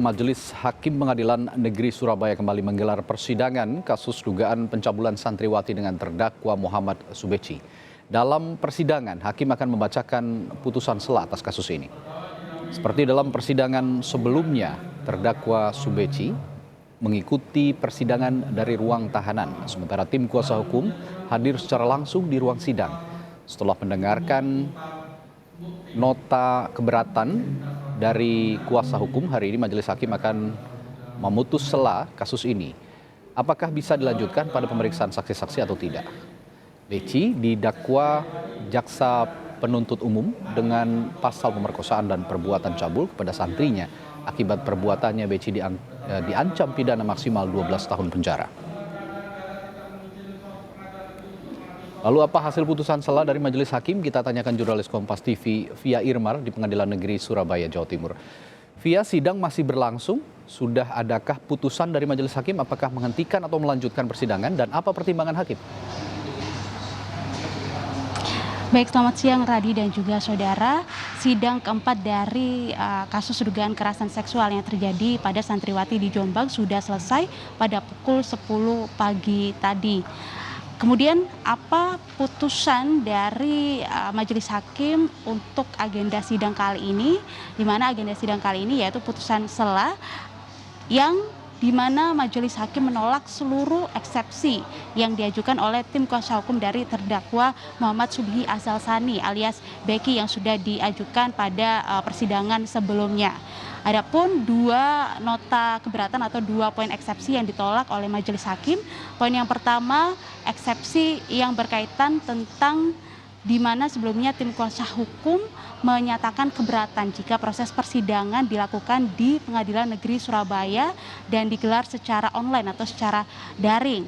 Majelis Hakim Pengadilan Negeri Surabaya kembali menggelar persidangan kasus dugaan pencabulan santriwati dengan terdakwa Muhammad Subeci. Dalam persidangan, hakim akan membacakan putusan sela atas kasus ini. Seperti dalam persidangan sebelumnya, terdakwa Subeci mengikuti persidangan dari ruang tahanan, sementara tim kuasa hukum hadir secara langsung di ruang sidang. Setelah mendengarkan nota keberatan dari kuasa hukum, hari ini majelis hakim akan memutus sela kasus ini. Apakah bisa dilanjutkan pada pemeriksaan saksi-saksi atau tidak? Beci didakwa jaksa penuntut umum dengan pasal pemerkosaan dan perbuatan cabul kepada santrinya. Akibat perbuatannya, Beci diancam pidana maksimal 12 tahun penjara. Lalu apa hasil putusan sela dari majelis hakim? Kita tanyakan jurnalis Kompas TV Via Irmar di Pengadilan Negeri Surabaya, Jawa Timur. Via, sidang masih berlangsung. Sudah adakah putusan dari majelis hakim? Apakah menghentikan atau melanjutkan persidangan? Dan apa pertimbangan hakim? Baik, selamat siang Radi dan juga saudara. Sidang keempat dari kasus dugaan kekerasan seksual yang terjadi pada santriwati di Jombang sudah selesai pada pukul 10 pagi tadi. Kemudian apa putusan dari majelis hakim untuk agenda sidang kali ini, di mana agenda sidang kali ini yaitu putusan sela yang di mana majelis hakim menolak seluruh eksepsi yang diajukan oleh tim kuasa hukum dari terdakwa Muhammad Subhi Azalsani alias Beki yang sudah diajukan pada persidangan sebelumnya. Adapun dua nota keberatan atau dua poin eksepsi yang ditolak oleh majelis hakim. Poin yang pertama, eksepsi yang berkaitan tentang di mana sebelumnya tim kuasa hukum menyatakan keberatan jika proses persidangan dilakukan di Pengadilan Negeri Surabaya dan digelar secara online atau secara daring.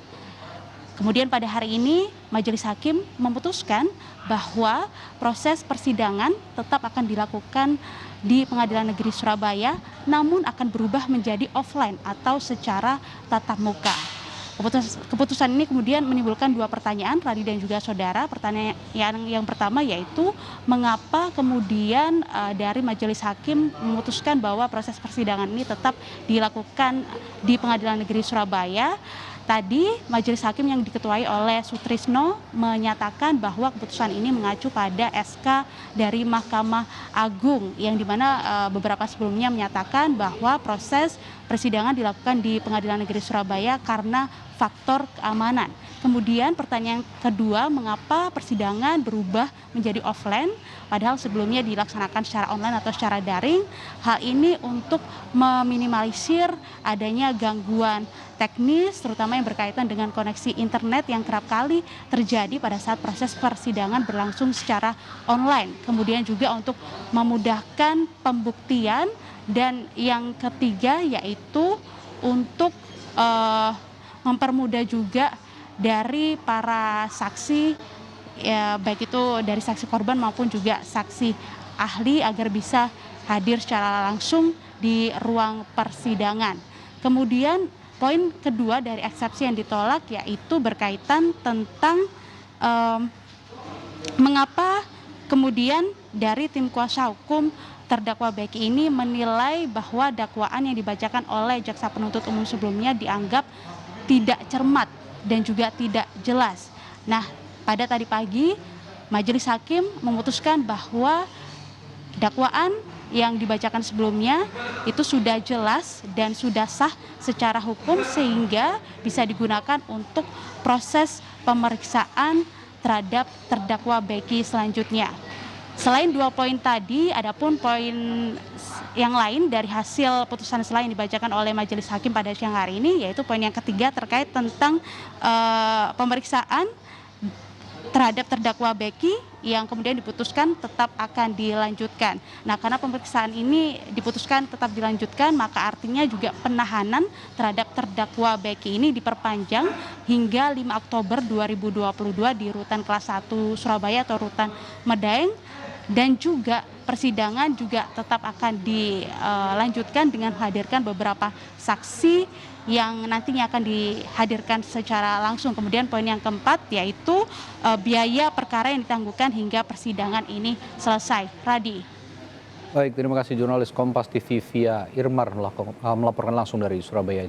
Kemudian pada hari ini majelis hakim memutuskan bahwa proses persidangan tetap akan dilakukan di Pengadilan Negeri Surabaya, namun akan berubah menjadi offline atau secara tatap muka. Keputusan ini kemudian menimbulkan dua pertanyaan, Radi dan juga saudara. Pertanyaan yang pertama yaitu mengapa kemudian dari majelis hakim memutuskan bahwa proses persidangan ini tetap dilakukan di Pengadilan Negeri Surabaya. Tadi majelis hakim yang diketuai oleh Sutrisno menyatakan bahwa keputusan ini mengacu pada SK dari Mahkamah Agung yang dimana beberapa sebelumnya menyatakan bahwa proses persidangan dilakukan di Pengadilan Negeri Surabaya karena faktor keamanan. Kemudian pertanyaan kedua, mengapa persidangan berubah menjadi offline padahal sebelumnya dilaksanakan secara online atau secara daring? Hal ini untuk meminimalisir adanya gangguan teknis terutama yang berkaitan dengan koneksi internet yang kerap kali terjadi pada saat proses persidangan berlangsung secara online. Kemudian juga untuk memudahkan pembuktian, dan yang ketiga yaitu untuk mempermudah juga dari para saksi, ya, baik itu dari saksi korban maupun juga saksi ahli agar bisa hadir secara langsung di ruang persidangan. Kemudian poin kedua dari eksepsi yang ditolak yaitu berkaitan tentang mengapa kemudian dari tim kuasa hukum terdakwa Beki ini menilai bahwa dakwaan yang dibacakan oleh jaksa penuntut umum sebelumnya dianggap tidak cermat dan juga tidak jelas. Nah, pada tadi pagi majelis hakim memutuskan bahwa dakwaan yang dibacakan sebelumnya itu sudah jelas dan sudah sah secara hukum sehingga bisa digunakan untuk proses pemeriksaan terhadap terdakwa Beki selanjutnya. Selain dua poin tadi, adapun poin yang lain dari hasil putusan sela yang dibacakan oleh majelis hakim pada siang hari ini yaitu poin yang ketiga terkait tentang pemeriksaan terhadap terdakwa Beki yang kemudian diputuskan tetap akan dilanjutkan. Nah, karena pemeriksaan ini diputuskan tetap dilanjutkan, maka artinya juga penahanan terhadap terdakwa Beki ini diperpanjang hingga 5 Oktober 2022 di rutan kelas 1 Surabaya atau rutan Medaeng, dan juga persidangan juga tetap akan dilanjutkan dengan menghadirkan beberapa saksi yang nantinya akan dihadirkan secara langsung. Kemudian poin yang keempat yaitu biaya perkara yang ditangguhkan hingga persidangan ini selesai. Radi. Baik, terima kasih jurnalis Kompas TV Via Irmar melaporkan langsung dari Surabaya.